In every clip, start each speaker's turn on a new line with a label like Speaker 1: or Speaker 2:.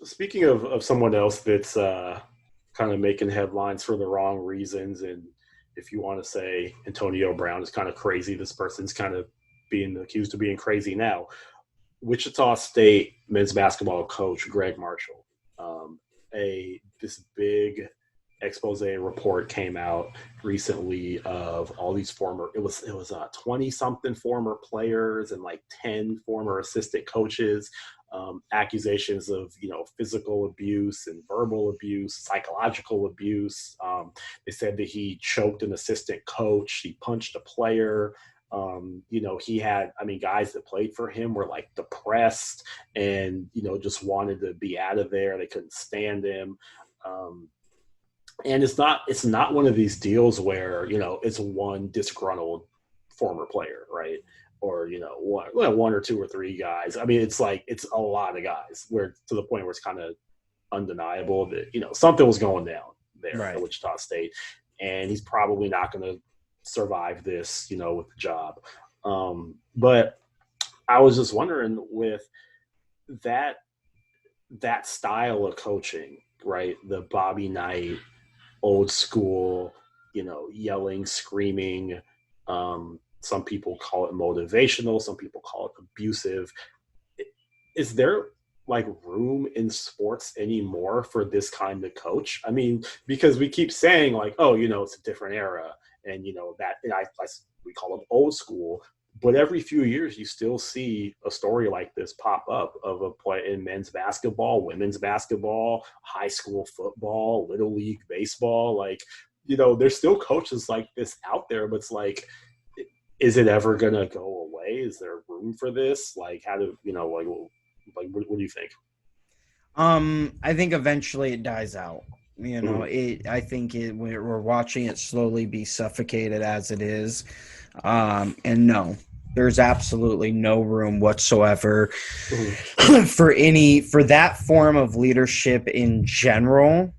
Speaker 1: Speaking of someone else that's kind of making headlines for the wrong reasons, and if you want to say Antonio Brown is kind of crazy, this person's kind of being accused of being crazy now. Wichita State men's basketball coach Gregg Marshall, a this big expose report came out recently of all these former it was 20 something former players and like 10 former assistant coaches, accusations of physical abuse and verbal abuse, psychological abuse. They said that he choked an assistant coach, he punched a player. He had, guys that played for him were like depressed and, just wanted to be out of there. They couldn't stand him. And it's not one of these deals where, it's one disgruntled former player, right? Or, one or two or three guys. It's like, it's a lot of guys where to the point where it's kind of undeniable that, something was going down there
Speaker 2: Right.
Speaker 1: at Wichita State. And he's probably not going to survive this, with the job. But I was just wondering with that style of coaching, right? The Bobby Knight, old school, yelling, screaming. Some people call it motivational. Some people call it abusive. Is there like room in sports anymore for this kind of coach? Because we keep saying like, oh, it's a different era. And, we call them old school. But every few years, you still see a story like this pop up of a play in men's basketball, women's basketball, high school football, little league baseball. Like, there's still coaches like this out there, but it's like, is it ever going to go away? Is there room for this? Like, how do, what do you think?
Speaker 2: I think eventually it dies out. I think we're watching it slowly be suffocated as it is. And no, there's absolutely no room whatsoever for that form of leadership in general.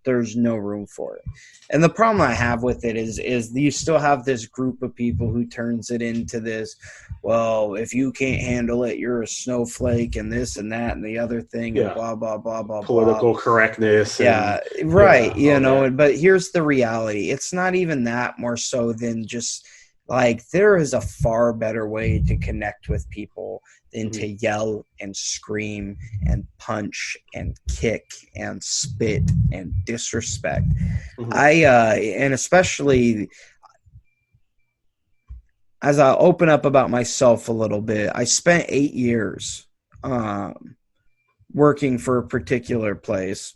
Speaker 2: There's no room for it. And the problem I have with it is you still have this group of people who turns it into this, well, if you can't handle it, you're a snowflake and this and that and the other thing and blah, blah, blah, blah,
Speaker 1: political
Speaker 2: blah.
Speaker 1: correctness.
Speaker 2: Yeah,
Speaker 1: and,
Speaker 2: right.
Speaker 1: That.
Speaker 2: But here's the reality. It's not even that more so than just like there is a far better way to connect with people than to yell and scream and punch and kick and spit and disrespect. And especially as I open up about myself a little bit, I spent 8 years working for a particular place.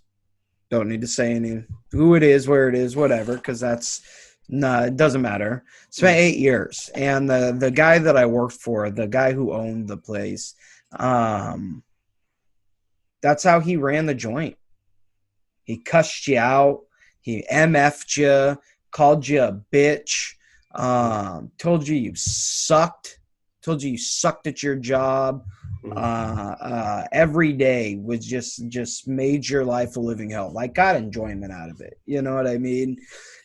Speaker 2: Don't need to say who it is, where it is, whatever, because it doesn't matter. Spent 8 years. And the guy that I worked for, the guy who owned the place, that's how he ran the joint. He cussed you out. He MF'd you, called you a bitch, told you sucked at your job. Every day was just made your life a living hell. Like, got enjoyment out of it. You know what I mean?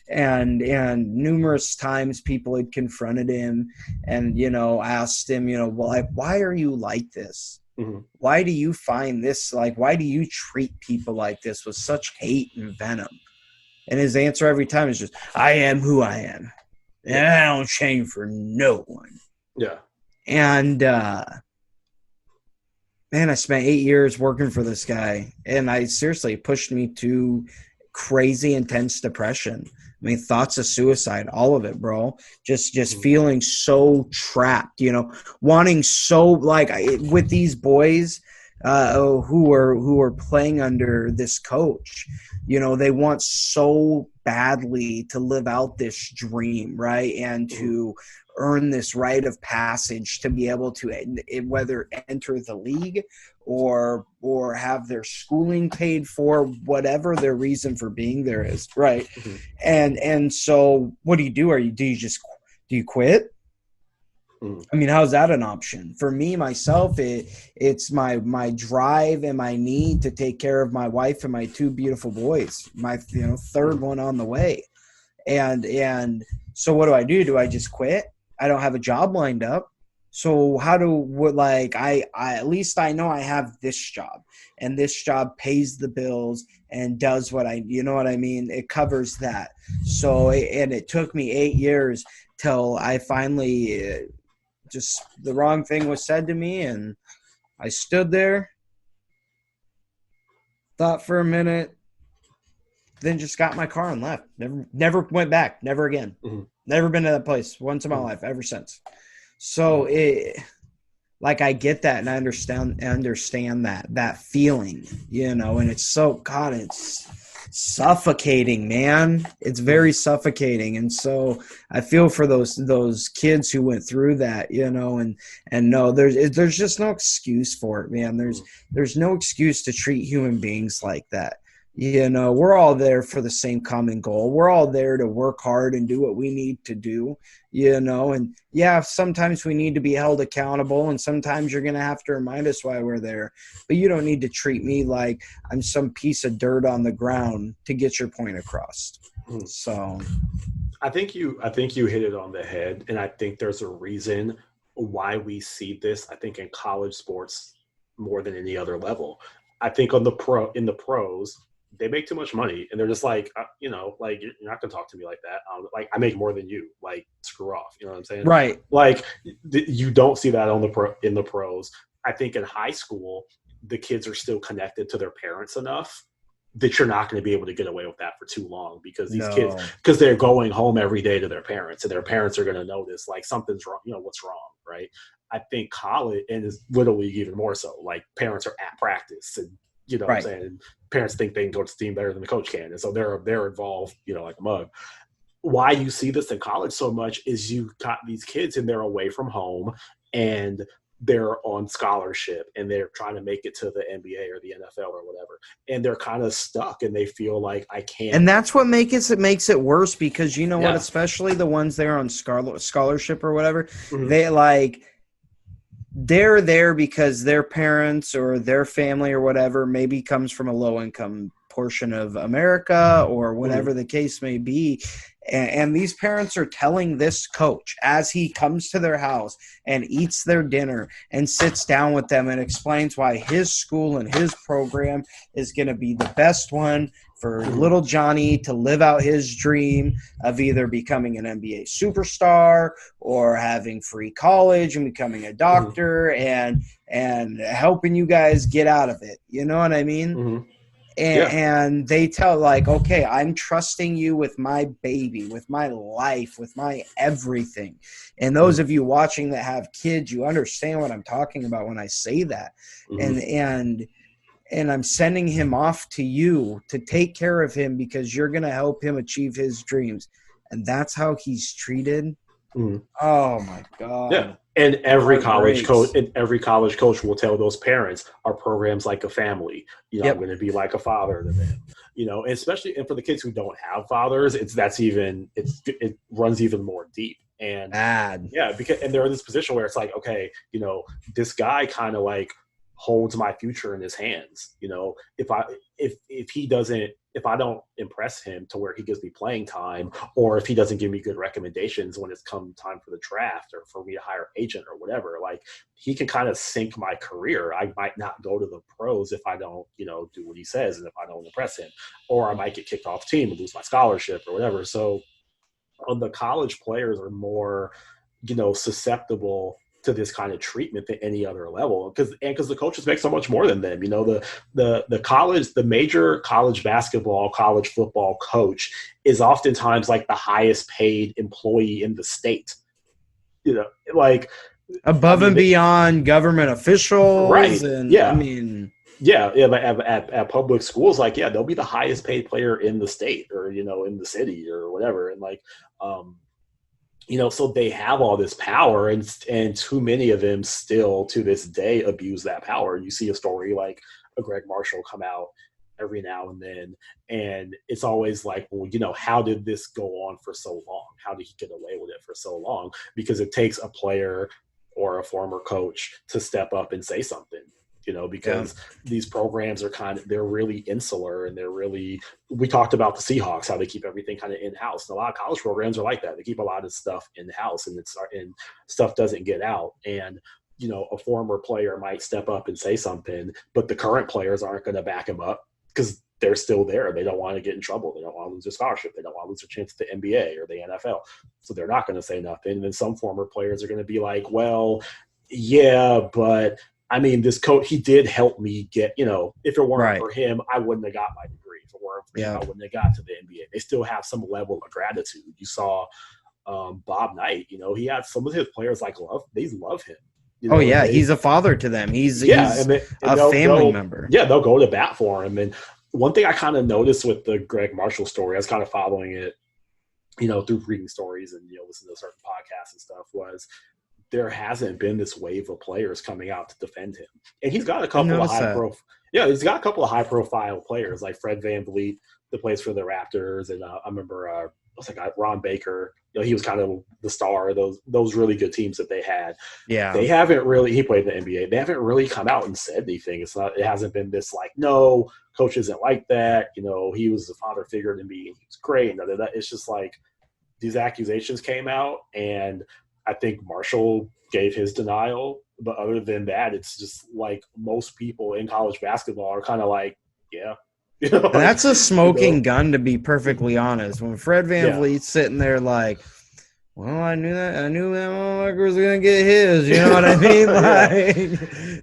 Speaker 2: And numerous times people had confronted him and, asked him, well, why are you like this? Why do you find this? Like, why do you treat people like this with such hate and venom? And his answer every time is just, I am who I am. And I don't change for no one.
Speaker 1: Yeah.
Speaker 2: And, man, I spent 8 years working for this guy. And it pushed me to crazy, intense depression. Thoughts of suicide, all of it, bro. Just feeling so trapped, wanting so like with these boys who are playing under this coach, they want so badly to live out this dream, right? And to earn this rite of passage to be able to whether enter the league or have their schooling paid for, whatever their reason for being there is, right? And so what do you do? Do you quit? How's that an option? For me, myself, it's my drive and my need to take care of my wife and my 2 beautiful boys, my third one on the way. And so what do? Do I just quit? I don't have a job lined up. So how do what like I at least I know I have this job, and this job pays the bills and does what I, you know what I mean? It covers that. So and it took me 8 years till I finally just the wrong thing was said to me, and I stood there, thought for a minute, then just got in my car and left. Never went back. Never again.
Speaker 1: Mm-hmm.
Speaker 2: Never been to that place once in my
Speaker 1: Mm-hmm.
Speaker 2: life ever since. So it like I get that and I understand that feeling, and it's so God, it's suffocating, man. It's very suffocating. And so I feel for those kids who went through that, and no, there's just no excuse for it, man. There's no excuse to treat human beings like that. We're all there for the same common goal. We're all there to work hard and do what we need to do, and yeah, sometimes we need to be held accountable, and sometimes you're going to have to remind us why we're there. But you don't need to treat me like I'm some piece of dirt on the ground to get your point across.
Speaker 1: Mm-hmm.
Speaker 2: So
Speaker 1: I think you hit it on the head, and I think there's a reason why we see this. I think in college sports more than any other level. I think in the pros, they make too much money, and they're just like, like you're not gonna talk to me like that. Like I make more than you. Like screw off. You know what I'm saying?
Speaker 2: right.
Speaker 1: Like you don't see that in the pros. I think in high school, the kids are still connected to their parents enough that you're not going to be able to get away with that for too long, because these kids,
Speaker 2: No.
Speaker 1: because they're going home every day to their parents, and their parents are going to notice like something's wrong. What's wrong, right? I think college, and is Little League even more so. Like parents are at practice, and what I'm
Speaker 2: Right.
Speaker 1: saying. And parents think they can coach the team better than the coach can, and so they're involved, like a mug. Why you see this in college so much is you got these kids and they're away from home, and they're on scholarship, and they're trying to make it to the NBA or the NFL or whatever, and they're kind of stuck, and they feel like I can't.
Speaker 2: And that's what makes it worse, because you know what,
Speaker 1: Yeah.
Speaker 2: especially the ones there on scholarship or whatever,
Speaker 1: Mm-hmm.
Speaker 2: they're there because their parents or their family or whatever maybe comes from a low income portion of America or whatever the case may be. And these parents are telling this coach, as he comes to their house and eats their dinner and sits down with them and explains why his school and his program is going to be the best one for little Johnny to live out his dream of either becoming an NBA superstar or having free college and becoming a doctor and helping you guys get out of it. You know what I mean?
Speaker 1: Mm-hmm.
Speaker 2: And they tell, like, okay, I'm trusting you with my baby, with my life, with my everything. And those of you watching that have kids, you understand what I'm talking about when I say that. And I'm sending him off to you to take care of him because you're going to help him achieve his dreams. And that's how he's treated. Oh my God.
Speaker 1: Yeah. And every college coach will tell those parents, our program's like a family. I'm going to be like a father to them. Especially and for the kids who don't have fathers, it runs even more deep. And
Speaker 2: bad.
Speaker 1: Yeah, because they're in this position where it's like, okay, this guy kind of like holds my future in his hands. If I don't impress him to where he gives me playing time, or if he doesn't give me good recommendations when it's come time for the draft or for me to hire an agent or whatever, like he can kind of sink my career. I might not go to the pros if I don't, do what he says, and if I don't impress him, or I might get kicked off the team and lose my scholarship or whatever. So the college players are more, susceptible to this kind of treatment than any other level, because the coaches make so much more than them. The major college basketball, college football coach is oftentimes like the highest paid employee in the state. Like
Speaker 2: above and beyond government officials,
Speaker 1: right?
Speaker 2: And
Speaker 1: yeah,
Speaker 2: I mean,
Speaker 1: yeah. At public schools, like they'll be the highest paid player in the state or in the city or whatever, and like. So they have all this power, and too many of them still to this day abuse that power. You see a story like a Gregg Marshall come out every now and then, and it's always like, well, how did this go on for so long? How did he get away with it for so long? Because it takes a player or a former coach to step up and say something. because these programs are they're really insular, and we talked about the Seahawks, how they keep everything kind of in-house. And a lot of college programs are like that. They keep a lot of stuff in-house, and stuff doesn't get out. And, a former player might step up and say something, but the current players aren't going to back him up because they're still there. They don't want to get in trouble. They don't want to lose their scholarship. They don't want to lose their chance at the NBA or the NFL. So they're not going to say nothing. And then some former players are going to be like, well, yeah, but I mean, this coach, he did help me get, if it weren't for him, I wouldn't have got my degree. If it weren't for him, I wouldn't have got to the NBA. They still have some level of gratitude. You saw Bob Knight, he had some of his players they love him.
Speaker 2: He's a father to them. He's a family member.
Speaker 1: Yeah, they'll go to bat for him. And one thing I kind of noticed with the Gregg Marshall story, I was kind of following it, through reading stories and, listening to certain podcasts and stuff, was there hasn't been this wave of players coming out to defend him. And he's got a couple of high profile players like Fred VanVleet that plays for the Raptors. And I remember Ron Baker, he was kind of the star of those really good teams that they had.
Speaker 2: Yeah.
Speaker 1: They haven't really, he played in the NBA. They haven't really come out and said anything. It hasn't been this no, coach isn't like that. He was a father figure to me. He was great. And it's just these accusations came out, and I think Marshall gave his denial. But other than that, it's just most people in college basketball are kind of yeah.
Speaker 2: And that's a smoking gun, to be perfectly honest. When Fred VanVleet's sitting there well, I knew that motherfucker was gonna get his. You know what I mean?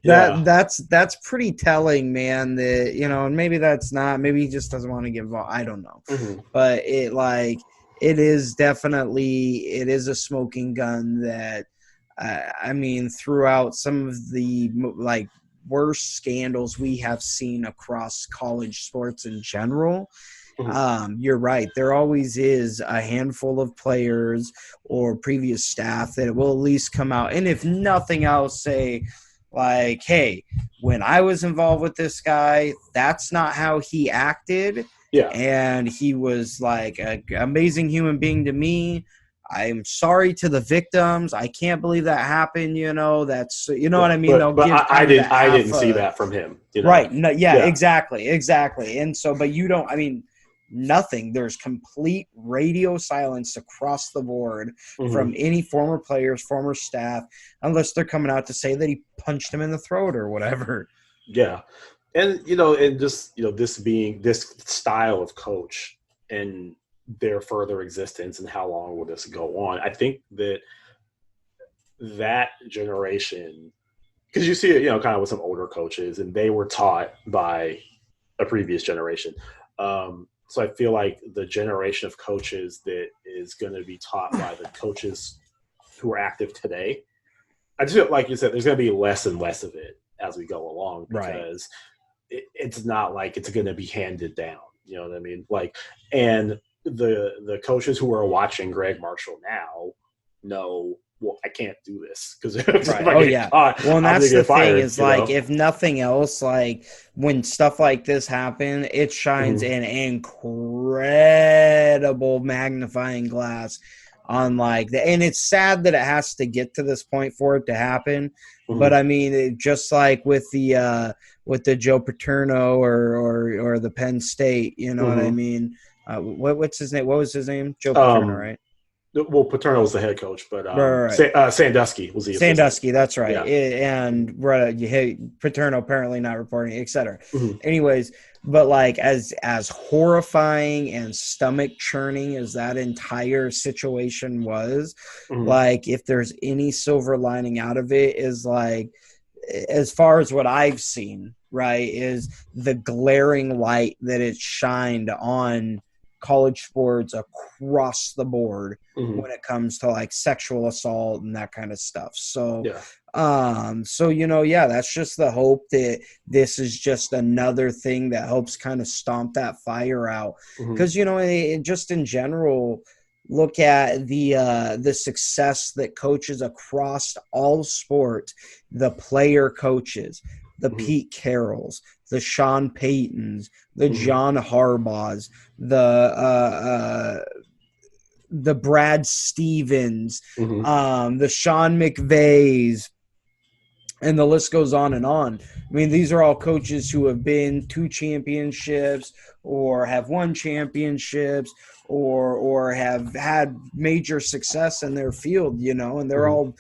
Speaker 2: That's pretty telling, man. That and maybe that's not. Maybe he just doesn't want to get involved. I don't know.
Speaker 1: Mm-hmm.
Speaker 2: But it is definitely a smoking gun that. I mean, throughout some of the worst scandals we have seen across college sports in general. You're right. There always is a handful of players or previous staff that will at least come out, and if nothing else, say hey, when I was involved with this guy, that's not how he acted.
Speaker 1: Yeah.
Speaker 2: And he was an amazing human being to me. I'm sorry to the victims. I can't believe that happened. That's what I mean.
Speaker 1: But I didn't see that from him.
Speaker 2: Right? No, exactly. And so, but you don't. I mean, nothing. There's complete radio silence across the board from any former players, former staff, unless they're coming out to say that he punched him in the throat or whatever.
Speaker 1: Yeah, and and just this being this style of coach and their further existence and how long will this go on. I think that generation, because you see it, kind of with some older coaches, and they were taught by a previous generation. So I feel like the generation of coaches that is going to be taught by the coaches who are active today, I just feel like you said, there's going to be less and less of it as we go along, because it's not it's going to be handed down. You know what I mean? And the coaches who are watching Gregg Marshall now know, well, I can't do this because
Speaker 2: well, and that's the thing is if nothing else, when stuff like this happen, it shines an incredible magnifying glass on and it's sad that it has to get to this point for it to happen. But I mean, just with the Joe Paterno or the Penn State, you know what I mean? What's his name? What was his name? Joe Paterno, right?
Speaker 1: Well, Paterno was the head coach, but Sandusky was the assistant.
Speaker 2: Sandusky, that's right. Yeah. And Paterno apparently not reporting, etc. Anyways, but as horrifying and stomach churning as that entire situation was, if there's any silver lining out of it is as far as what I've seen, right, is the glaring light that it shined on college sports across the board when it comes to sexual assault and that kind of stuff. So, that's just the hope that this is just another thing that helps kind of stomp that fire out. Because, just in general, look at the success that coaches across all sports, the player coaches, the Pete Carrolls, the Sean Paytons, the John Harbaughs, the Brad Stevens, the Sean McVays, And the list goes on and on. I mean, these are all coaches who have been to championships or have won championships or have had major success in their field, you know, and they're all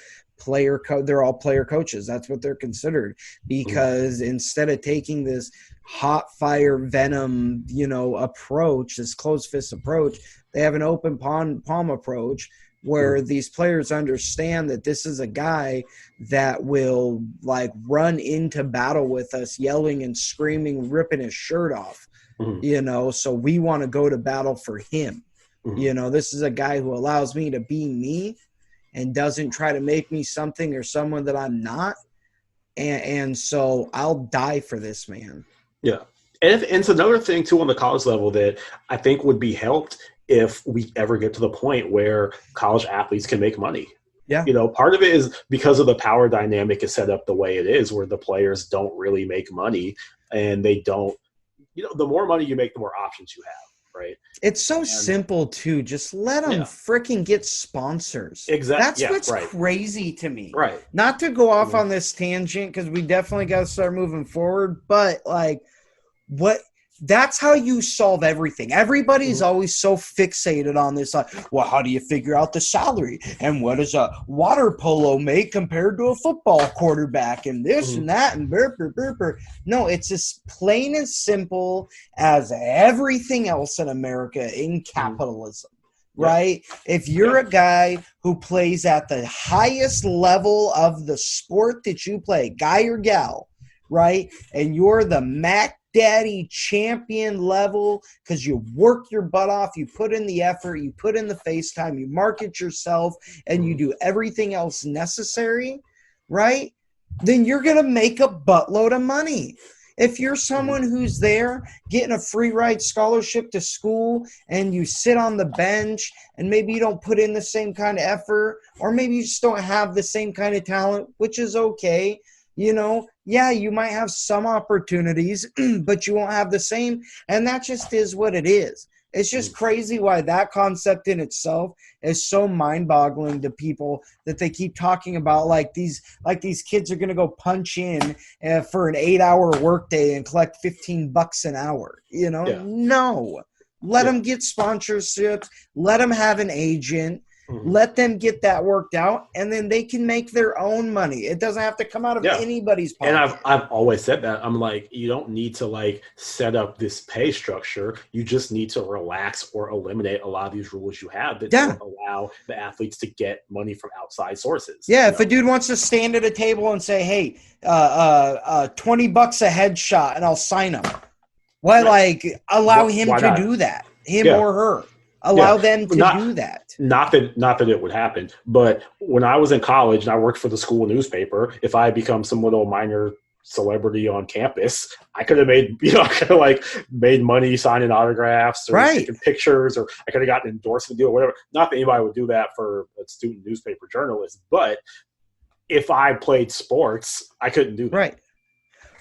Speaker 2: they're all player coaches. That's what they're considered, because instead of taking this hot fire venom, you know, approach, this closed fist approach, they have an open palm approach where these players understand that this is a guy that will like run into battle with us, yelling and screaming, ripping his shirt off, you know, so we want to go to battle for him. You know, this is a guy who allows me to be me and doesn't try to make me something or someone that I'm not. And so I'll die for this man.
Speaker 1: Yeah. And it's another thing too on the college level that I think would be helped if we ever get to the point where college athletes can make money.
Speaker 2: Yeah.
Speaker 1: You know, part of it is because of the power dynamic is set up the way it is, where the players don't really make money, and they don't, you know, the more money you make, the more options you have, right?
Speaker 2: It's so simple too. Just let them freaking get sponsors.
Speaker 1: Exactly.
Speaker 2: That's what's crazy to me.
Speaker 1: Right.
Speaker 2: Not to go off on this tangent, because we definitely got to start moving forward, but like that's how you solve everything. Everybody's always so fixated on this, like, well, how do you figure out the salary? And what does a water polo make compared to a football quarterback? And this and that and burp, burp, burp, burp. No, it's as plain and simple as everything else in America in capitalism, right? If you're a guy who plays at the highest level of the sport that you play, guy or gal, right? And you're the Mac Daddy champion level because you work your butt off, you put in the effort, you put in the face time, you market yourself, and you do everything else necessary, right? Then you're going to make a buttload of money. If you're someone who's there getting a free ride scholarship to school and you sit on the bench and maybe you don't put in the same kind of effort, or maybe you just don't have the same kind of talent, which is okay. You know, yeah, you might have some opportunities, but you won't have the same. And that just is what it is. It's just crazy why that concept in itself is so mind-boggling to people that they keep talking about like these kids are going to go punch in for an 8-hour workday and collect $15 an hour. You know, no. Let them get sponsorships. Let them have an agent. Let them get that worked out, and then they can make their own money. It doesn't have to come out of anybody's pocket.
Speaker 1: And I've always said that. I'm like, you don't need to like set up this pay structure. You just need to relax or eliminate a lot of these rules you have that don't allow the athletes to get money from outside sources.
Speaker 2: Yeah, if a dude wants to stand at a table and say, "Hey, $20 a headshot," and I'll sign him. Why, like, allow him to do that? Him or her. Allow them to do that.
Speaker 1: Not that it would happen, but when I was in college and I worked for the school newspaper, if I had become some little minor celebrity on campus, I could have made, made money signing autographs or taking pictures, or I could have gotten an endorsement deal or whatever. Not that anybody would do that for a student newspaper journalist, but if I played sports, I couldn't do that.
Speaker 2: Right.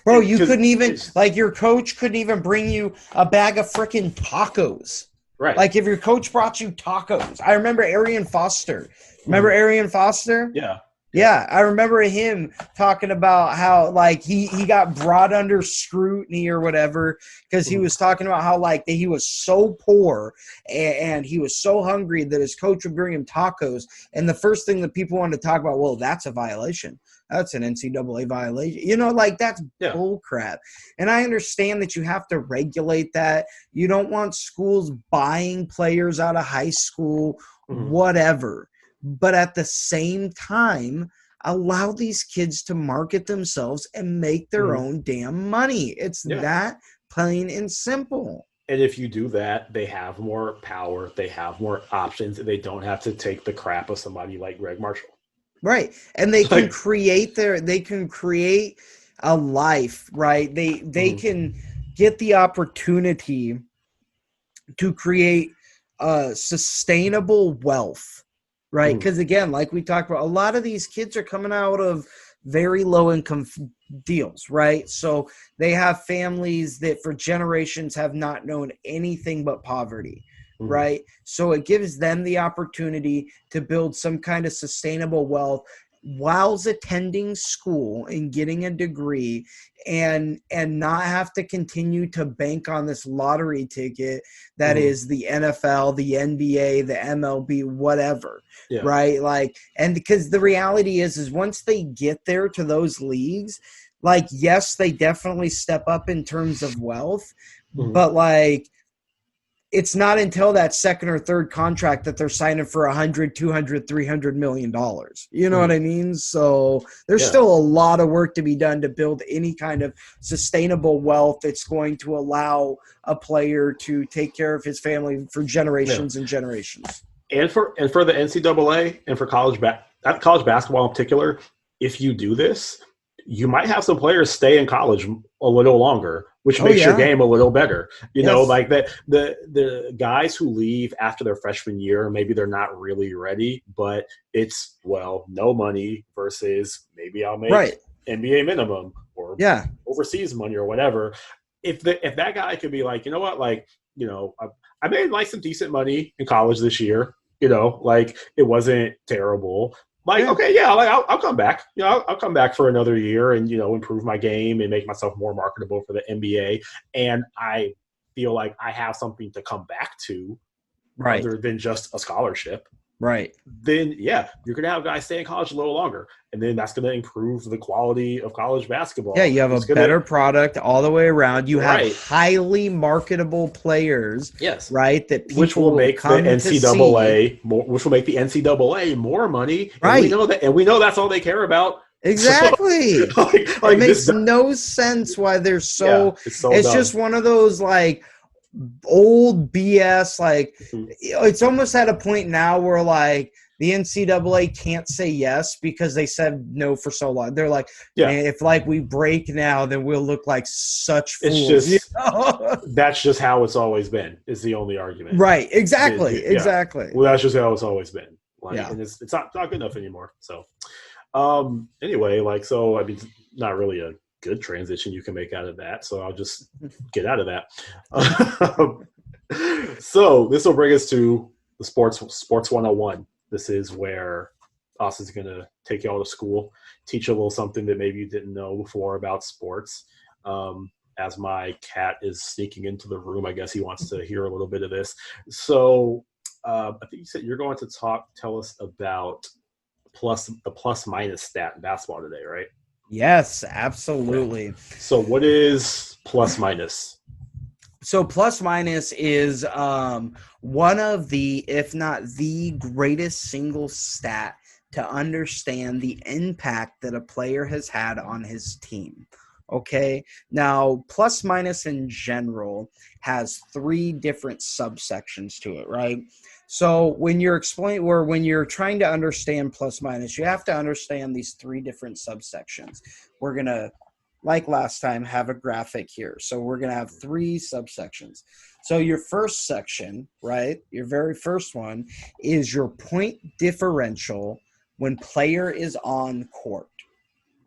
Speaker 2: Bro, you couldn't even, like, your coach couldn't even bring you a bag of freaking tacos.
Speaker 1: Right.
Speaker 2: Like if your coach brought you tacos. I remember Arian Foster. Remember Arian Foster?
Speaker 1: Yeah.
Speaker 2: Yeah, I remember him talking about how like he got brought under scrutiny or whatever because he was talking about how like he was so poor and he was so hungry that his coach would bring him tacos. And the first thing that people wanted to talk about, well, that's a violation. That's an NCAA violation. You know, like that's bull crap. And I understand that you have to regulate that. You don't want schools buying players out of high school, whatever. But at the same time, allow these kids to market themselves and make their own damn money. It's that plain and simple.
Speaker 1: And if you do that, they have more power, they have more options, and they don't have to take the crap of somebody like Gregg Marshall.
Speaker 2: Right. And they can create a life, right? They can get the opportunity to create sustainable wealth. Right. Because, again, like we talked about, a lot of these kids are coming out of very low income deals. Right. So they have families that for generations have not known anything but poverty. Right. So it gives them the opportunity to build some kind of sustainable wealth whilst attending school and getting a degree and not have to continue to bank on this lottery ticket that is the NFL, the NBA, the MLB, whatever, right? Like, and because the reality is once they get there to those leagues, like, yes, they definitely step up in terms of wealth, but like, it's not until that second or third contract that they're signing for $100, $200, $300 million. You know what I mean? So there's still a lot of work to be done to build any kind of sustainable wealth that's going to allow a player to take care of his family for generations and generations.
Speaker 1: And for the NCAA and for college basketball in particular, if you do this, you might have some players stay in college a little longer, which makes your game a little better. You know, like the guys who leave after their freshman year, maybe they're not really ready, but it's, well, no money versus maybe I'll make NBA minimum or overseas money or whatever. If that guy could be like, you know what, like, you know, I made like some decent money in college this year, you know, like it wasn't terrible. Like, okay, like I'll come back. You know, I'll come back for another year and, you know, improve my game and make myself more marketable for the NBA. And I feel like I have something to come back to other than just a scholarship.
Speaker 2: Right.
Speaker 1: Then, you're going to have guys stay in college a little longer. And then that's going to improve the quality of college basketball.
Speaker 2: Yeah, you have a better product all the way around. You have highly marketable players, right? That people
Speaker 1: which will make the NCAA which will make the NCAA more money.
Speaker 2: Right.
Speaker 1: And we know that's all they care about.
Speaker 2: Exactly.
Speaker 1: So,
Speaker 2: it makes no sense why they're so. It's just one of those like old BS. Like it's almost at a point now where like the NCAA can't say yes because they said no for so long. They're like, man, if like we break now, then we'll look like such fools.
Speaker 1: It's just that's just how it's always been. Is the only argument.
Speaker 2: Right. Exactly. Exactly.
Speaker 1: Well, that's just how it's always been. Like, and it's not good enough anymore. So, anyway, like, so I mean, not really a good transition you can make out of that. So I'll just get out of that. So this will bring us to the sports 101. This is where Austin's going to take you all to school, teach you a little something that maybe you didn't know before about sports. As my cat is sneaking into the room, I guess he wants to hear a little bit of this. So I think you said you're going to tell us about the plus minus stat in basketball today, right?
Speaker 2: Yes, absolutely.
Speaker 1: Yeah. So what is plus minus?
Speaker 2: So plus minus is one of the, if not the greatest single stat to understand the impact that a player has had on his team. Okay. Now, plus minus in general has 3 different subsections to it, right? So when you're when you're trying to understand plus minus, you have to understand these 3 different subsections. We're going to, like last time, have a graphic here. So we're going to have 3 subsections. So your first section, right, your very first one is your point differential when player is on court.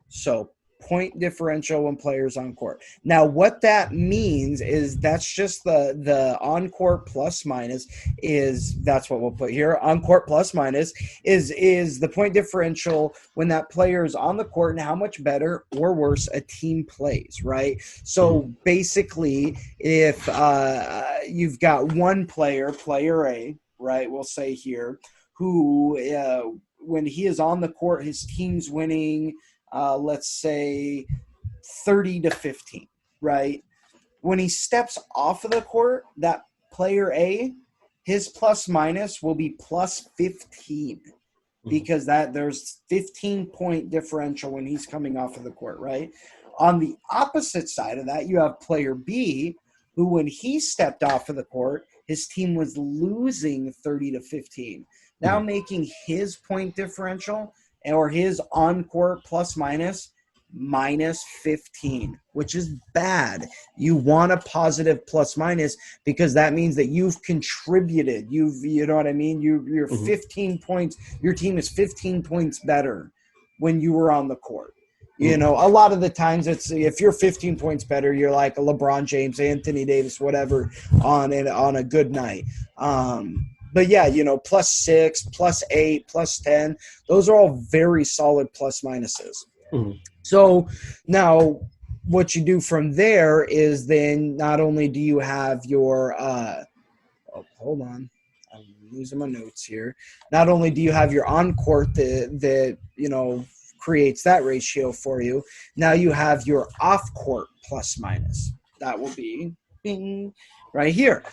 Speaker 2: So point differential when players on court. Now, what that means is that's just the on court plus minus is, that's what we'll put here. On court plus minus is the point differential when that player is on the court and how much better or worse a team plays, right? So basically, if you've got one player A, right, we'll say here, who when he is on the court, his team's winning, let's say 30-15, right? When he steps off of the court, that player A, his plus minus will be plus 15 because there's 15-point differential when he's coming off of the court, right? On the opposite side of that, you have player B, who when he stepped off of the court, his team was losing 30-15, now making his point differential or his on-court plus minus -15, which is bad. You want a positive plus minus because that means that you've contributed. You know what I mean? You're 15 points. Your team is 15 points better when you were on the court. You know, a lot of the times it's if you're 15 points better, you're like a LeBron James, Anthony Davis, whatever on a good night. But yeah, +6, +8, +10, those are all very solid plus minuses.
Speaker 1: Mm-hmm.
Speaker 2: So now what you do from there is then not only do you have your hold on, I'm losing my notes here. Not only do you have your on court that creates that ratio for you, now you have your off court plus minus. That will be bing right here.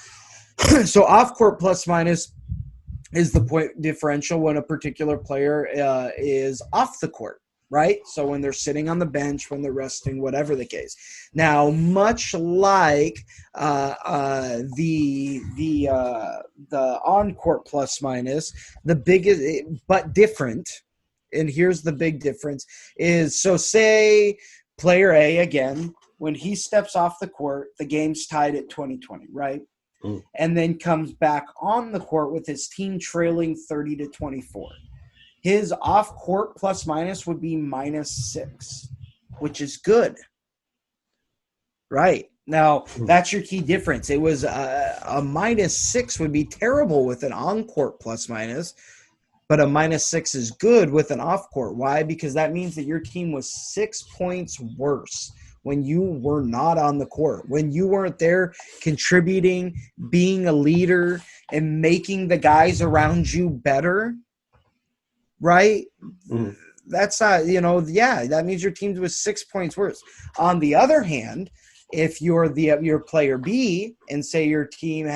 Speaker 2: So off court plus minus is the point differential when a particular player is off the court, right? So when they're sitting on the bench, when they're resting, whatever the case. Now, much like the on court plus minus, the biggest but different, and here's the big difference is, so say player A again, when he steps off the court, the game's tied at 20-20, right? And then comes back on the court with his team trailing 30-24. His off-court plus minus would be -6, which is good. Right. Now, that's your key difference. It was a -6 would be terrible with an on-court plus minus, but a -6 is good with an off-court. Why? Because that means that your team was 6 points worse when you were not on the court, when you weren't there contributing, being a leader, and making the guys around you better, right? Mm. That's not, that means your team was 6 points worse. On the other hand, if you're your player B and say your team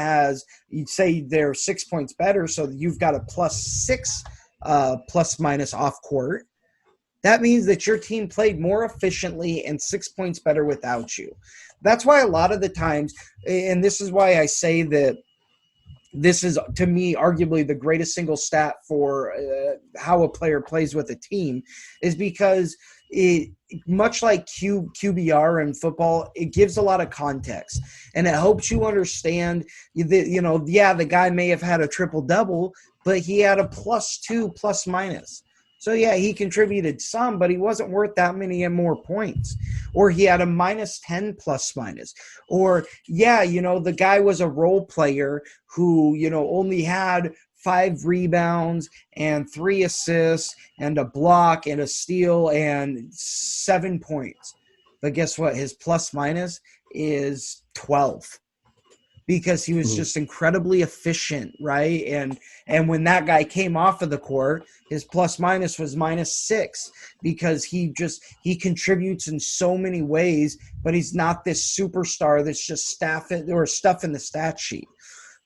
Speaker 2: you'd say they're 6 points better, so you've got a +6 plus minus off court, that means that your team played more efficiently and 6 points better without you. That's why a lot of the times, and this is why I say that this is, to me, arguably the greatest single stat for how a player plays with a team, is because it, much like QBR in football, it gives a lot of context, and it helps you understand that, the guy may have had a triple-double, but he had a +2 plus minus. So, yeah, he contributed some, but he wasn't worth that many more points. Or he had a -10 plus minus. Or, the guy was a role player who, only had 5 rebounds and 3 assists and a block and a steal and 7 points. But guess what? His plus minus is 12. Because he was just incredibly efficient, right? And when that guy came off of the court, his plus minus was -6 because he contributes in so many ways, but he's not this superstar that's just stuff in the stat sheet.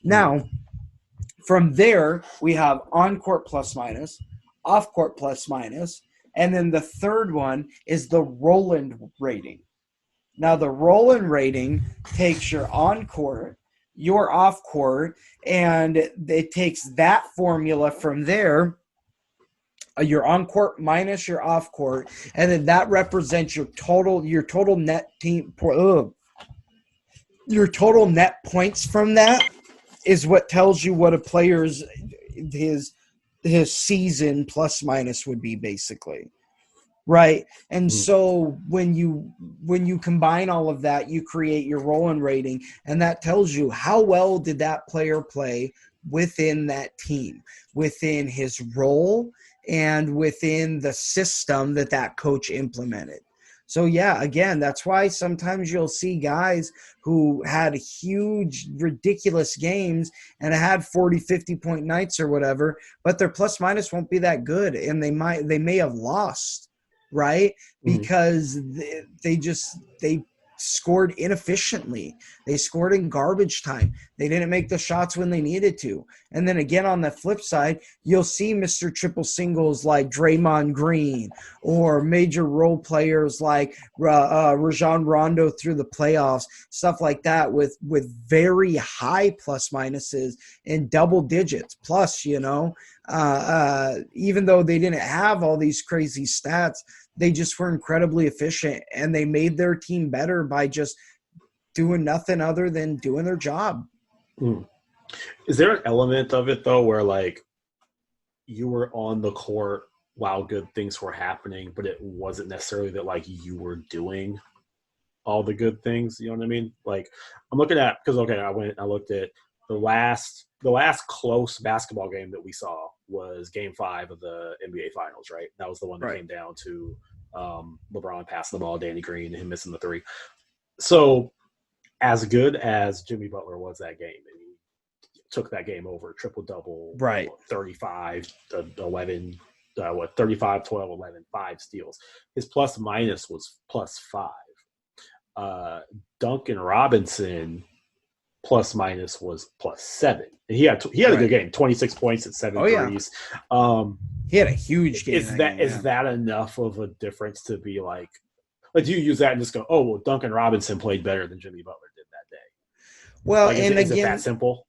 Speaker 2: Now, from there, we have on-court plus minus, off-court plus minus, and then the third one is the Rowland rating. Now, the Rowland rating takes your on-court, your off-court, and it takes that formula from there, your on-court minus your off-court, and then that represents your total net team. Your total net points from that is what tells you what a player's his season plus minus would be, basically. Right. And so when you combine all of that, you create your Rowland rating, and that tells you how well did that player play within that team, within his role, and within the system that coach implemented. So, yeah, again, that's why sometimes you'll see guys who had huge, ridiculous games and had 40, 50-point nights or whatever, but their plus minus won't be that good, and they may have lost. Right? Because they scored inefficiently. They scored in garbage time. They didn't make the shots when they needed to. And then again, on the flip side, you'll see Mr. Triple Singles like Draymond Green, or major role players like Rajon Rondo through the playoffs, stuff like that, with very high plus minuses in double digits. Plus, even though they didn't have all these crazy stats, they just were incredibly efficient, and they made their team better by just doing nothing other than doing their job.
Speaker 1: Is there an element of it, though, where, like, you were on the court while good things were happening, but it wasn't necessarily that, like, you were doing all the good things? You know what I mean? Like, I'm looking at – because, okay, I looked at the last the last close basketball game that we saw was Game 5 of the NBA Finals, right? That was the one that came down to LeBron passing the ball, Danny Green, and him missing the three. So, as good as Jimmy Butler was that game, and he took that game over, triple-double,
Speaker 2: right?
Speaker 1: 35, 11, 35, 12, 11, 5 steals. His plus-minus was +5. Duncan Robinson plus-minus was +7. And he had a good game, 26 points at 7 threes.
Speaker 2: He had a huge game.
Speaker 1: Is that enough of a difference to be like do you use that and just go, oh, well, Duncan Robinson played better than Jimmy Butler did that day?
Speaker 2: Well,
Speaker 1: like, is it that simple?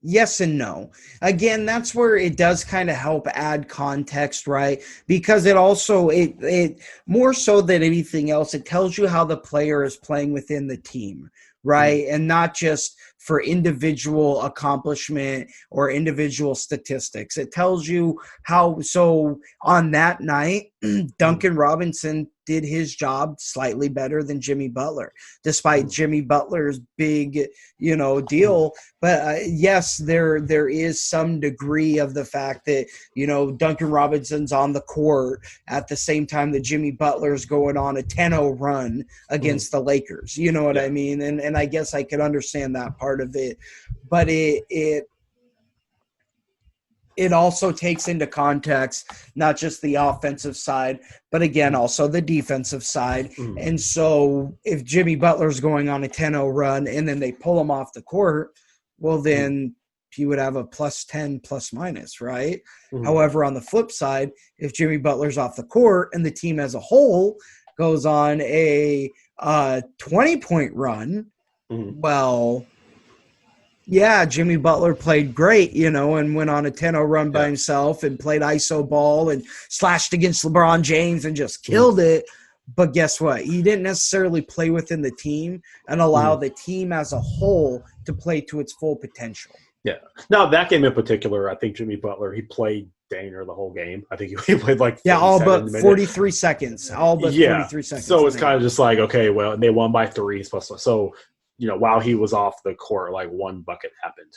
Speaker 2: Yes and no. Again, that's where it does kind of help add context, right? Because it also, it more so than anything else, it tells you how the player is playing within the team, right? And not just for individual accomplishment or individual statistics. It tells you how, so on that night, Duncan Robinson did his job slightly better than Jimmy Butler, despite Jimmy Butler's big, deal. But yes, there is some degree of the fact that, Duncan Robinson's on the court at the same time that Jimmy Butler's going on a 10-0 run against the Lakers. You know what I mean? And I guess I could understand that part of it. But it also takes into context not just the offensive side, but again, also the defensive side. And so if Jimmy Butler's going on a 10-0 run and then they pull him off the court, well, then he would have a +10 plus-minus, right? However, on the flip side, if Jimmy Butler's off the court and the team as a whole goes on a 20-point run, well – yeah, Jimmy Butler played great, and went on a 10-0 run by himself and played iso ball and slashed against LeBron James and just killed it. But guess what? He didn't necessarily play within the team and allow the team as a whole to play to its full potential.
Speaker 1: Yeah. Now, that game in particular, I think Jimmy Butler, he played Daner the whole game. I think he played like
Speaker 2: all but 43 seconds. All but 43 seconds.
Speaker 1: So it's kind of just like, okay, well, and they won by 3. So while he was off the court, like one bucket happened.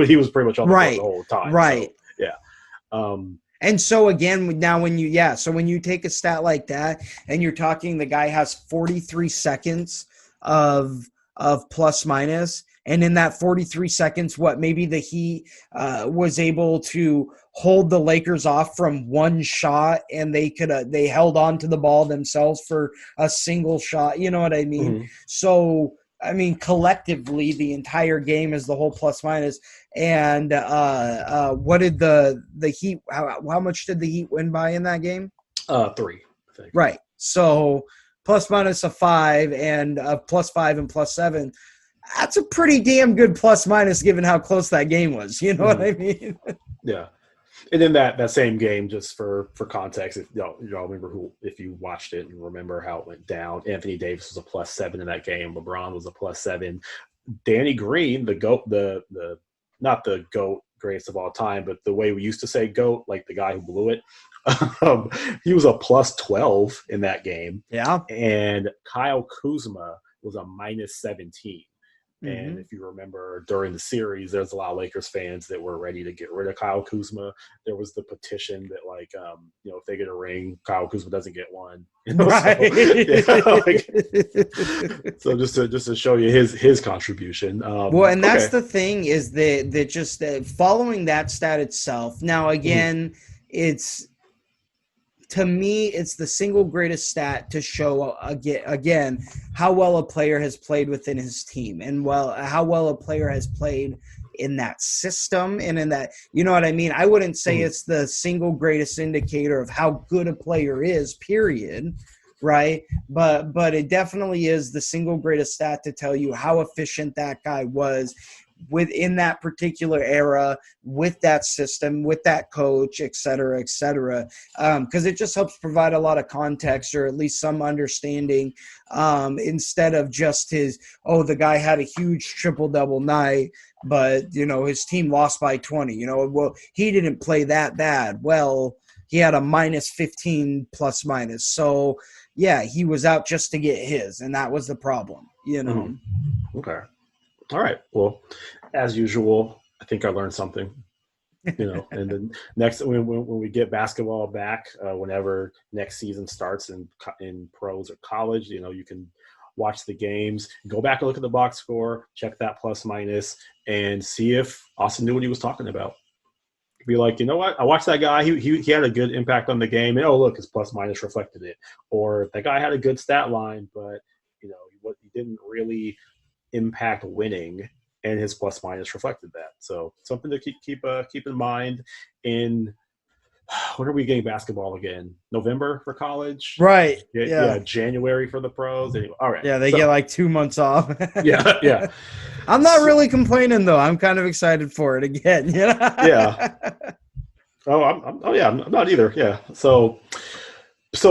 Speaker 1: He was pretty much on the court the whole time.
Speaker 2: Right.
Speaker 1: So, yeah.
Speaker 2: And so again, now when you take a stat like that and you're talking the guy has 43 seconds of plus minus, and in that 43 seconds, maybe the Heat was able to hold the Lakers off from one shot, and they held on to the ball themselves for a single shot. You know what I mean? So, I mean, collectively, the entire game is the whole plus minus. And what did the Heat? How much did the Heat win by in that game?
Speaker 1: 3, I think.
Speaker 2: Right. So plus minus a 5 and a +5 and +7. That's a pretty damn good plus minus given how close that game was. You know what I mean?
Speaker 1: Yeah. And then that same game, just for context, if y'all remember if you watched it and remember how it went down, Anthony Davis was a +7 in that game. LeBron was a +7. Danny Green, the GOAT, the not the GOAT greatest of all time, but the way we used to say GOAT, like the guy who blew it, he was a +12 in that game.
Speaker 2: Yeah.
Speaker 1: And Kyle Kuzma was a -17. And if you remember during the series, there's a lot of Lakers fans that were ready to get rid of Kyle Kuzma. There was the petition that, like, if they get a ring, Kyle Kuzma doesn't get one.
Speaker 2: Right.
Speaker 1: So just to show you his contribution.
Speaker 2: And that's the thing is that just following that stat itself. Now, again, to me, it's the single greatest stat to show again how well a player has played within his team and how well a player has played in that system and in that, you know what I mean? I wouldn't say it's the single greatest indicator of how good a player is, period, right? But it definitely is the single greatest stat to tell you how efficient that guy was within that particular era, with that system, with that coach, et cetera, because it just helps provide a lot of context or at least some understanding instead of just the guy had a huge triple-double night, but, his team lost by 20. Well, he didn't play that bad. Well, he had a -15 plus minus. So, yeah, he was out just to get his, and that was the problem,
Speaker 1: Okay. All right. Well, as usual, I think I learned something. And then next when we get basketball back, whenever next season starts in pros or college, you can watch the games, go back and look at the box score, check that plus minus, and see if Austin knew what he was talking about. Be like, you know what? I watched that guy. He had a good impact on the game, and look, his plus minus reflected it. Or that guy had a good stat line, but he didn't really impact winning, and his plus minus reflected that. So something to keep in mind. In when are we getting basketball again? November for college,
Speaker 2: Right?
Speaker 1: yeah. January for the pros. Anyway, all right.
Speaker 2: Yeah, they get like 2 months off.
Speaker 1: yeah.
Speaker 2: I'm not really complaining though. I'm kind of excited for it again.
Speaker 1: Yeah. I'm not either. Yeah. So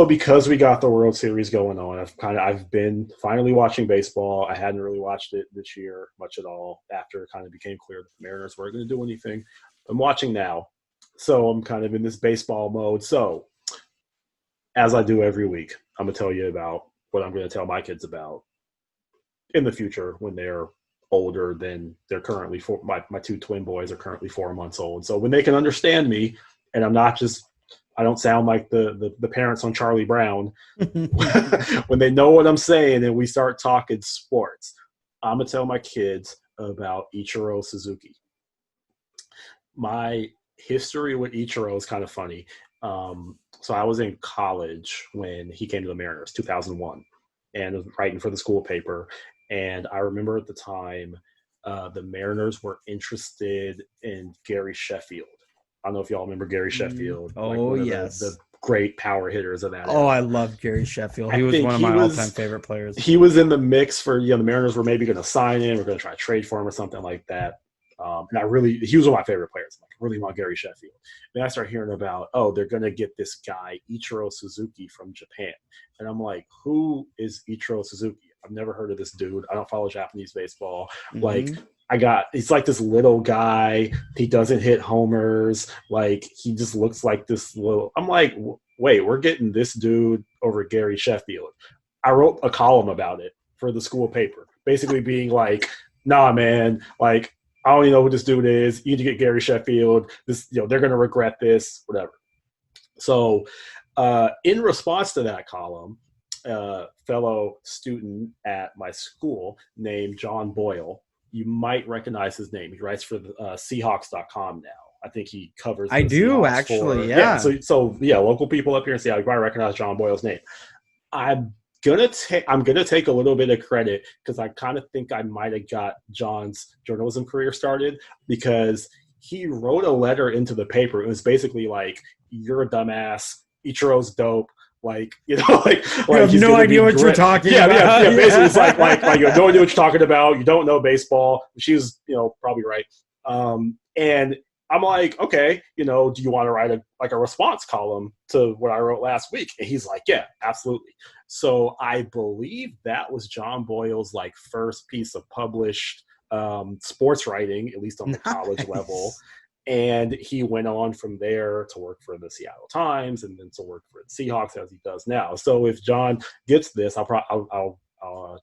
Speaker 1: because we got the World Series going on, I've been finally watching baseball. I hadn't really watched it this year much at all after it kind of became clear that the Mariners weren't going to do anything. I'm watching now. So I'm kind of in this baseball mode. So as I do every week, I'm going to tell you about what I'm going to tell my kids about in the future when they're older than they're currently. My two twin boys are currently 4 months old. So when they can understand me and I don't sound like the parents on Charlie Brown. When they know what I'm saying and we start talking sports, I'm going to tell my kids about Ichiro Suzuki. My history with Ichiro is kind of funny. So I was in college when he came to the Mariners, 2001, and was writing for the school paper. And I remember at the time, the Mariners were interested in Gary Sheffield. I don't know if y'all remember Gary Sheffield.
Speaker 2: Oh, yes.
Speaker 1: The great power hitters of that
Speaker 2: era. I love Gary Sheffield. He was one of my all-time favorite players.
Speaker 1: He was in the mix for, the Mariners were maybe going to sign him. We're going to try to trade for him or something like that. And he was one of my favorite players. I really want Gary Sheffield. Then I start hearing about, they're going to get this guy, Ichiro Suzuki from Japan. And I'm like, who is Ichiro Suzuki? I've never heard of this dude. I don't follow Japanese baseball. Mm-hmm. He's like this little guy. He doesn't hit homers. He just looks like this little. I'm like, wait, we're getting this dude over Gary Sheffield. I wrote a column about it for the school paper, basically being like, nah, man, I don't even know who this dude is. You need to get Gary Sheffield. This, they're going to regret this, whatever. So, in response to that column, fellow student at my school named John Boyle. You might recognize his name. He writes for the Seahawks.com now. I think he covers.
Speaker 2: I do Seahawks actually, yeah.
Speaker 1: So local people up here in Seattle, you probably recognize John Boyle's name. I'm gonna take a little bit of credit because I kind of think I might have got John's journalism career started because he wrote a letter into the paper. It was basically like, "You're a dumbass. Ichiro's dope." You have
Speaker 2: no idea what you're talking about.
Speaker 1: Yeah. Basically, it's like you have no idea what you're talking about. You don't know baseball. She's, probably right. And I'm like, okay, do you want to write a response column to what I wrote last week? And he's like, yeah, absolutely. So I believe that was John Boyle's first piece of published sports writing, at least on the college level. And he went on from there to work for the Seattle Times and then to work for the Seahawks as he does now. So if John gets this, I'll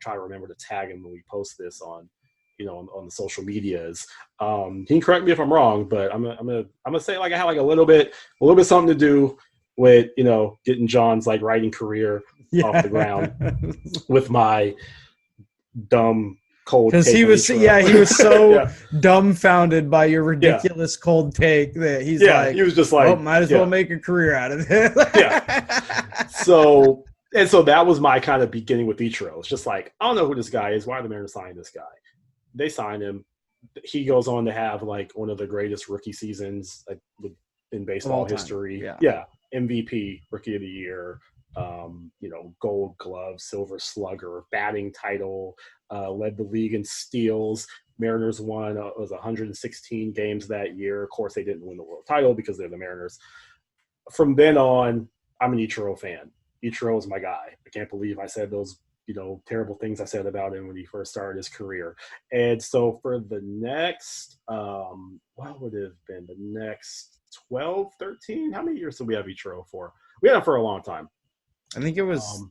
Speaker 1: try to remember to tag him when we post this on the social medias. He can correct me if I'm wrong, but I'm gonna say I had a little bit something to do with getting John's writing career off the ground with my dumb cold take.
Speaker 2: Because he was so dumbfounded by your ridiculous cold take that he was just like, might as well make a career out of it.
Speaker 1: Yeah. So that was my kind of beginning with Ichiro. It's just I don't know who this guy is. Why are the Mariners signing this guy? They sign him. He goes on to have one of the greatest rookie seasons in baseball history. Yeah. MVP, Rookie of the Year, Gold Glove, Silver Slugger, batting title, led the league in steals. Mariners won it was 116 games that year. Of course, they didn't win the world title because they're the Mariners. From then on, I'm an Ichiro fan. Ichiro is my guy. I can't believe I said those terrible things I said about him when he first started his career. And so for the next, what would it have been? The next 12, 13? How many years did we have Ichiro for? We had him for a long time.
Speaker 2: I think it was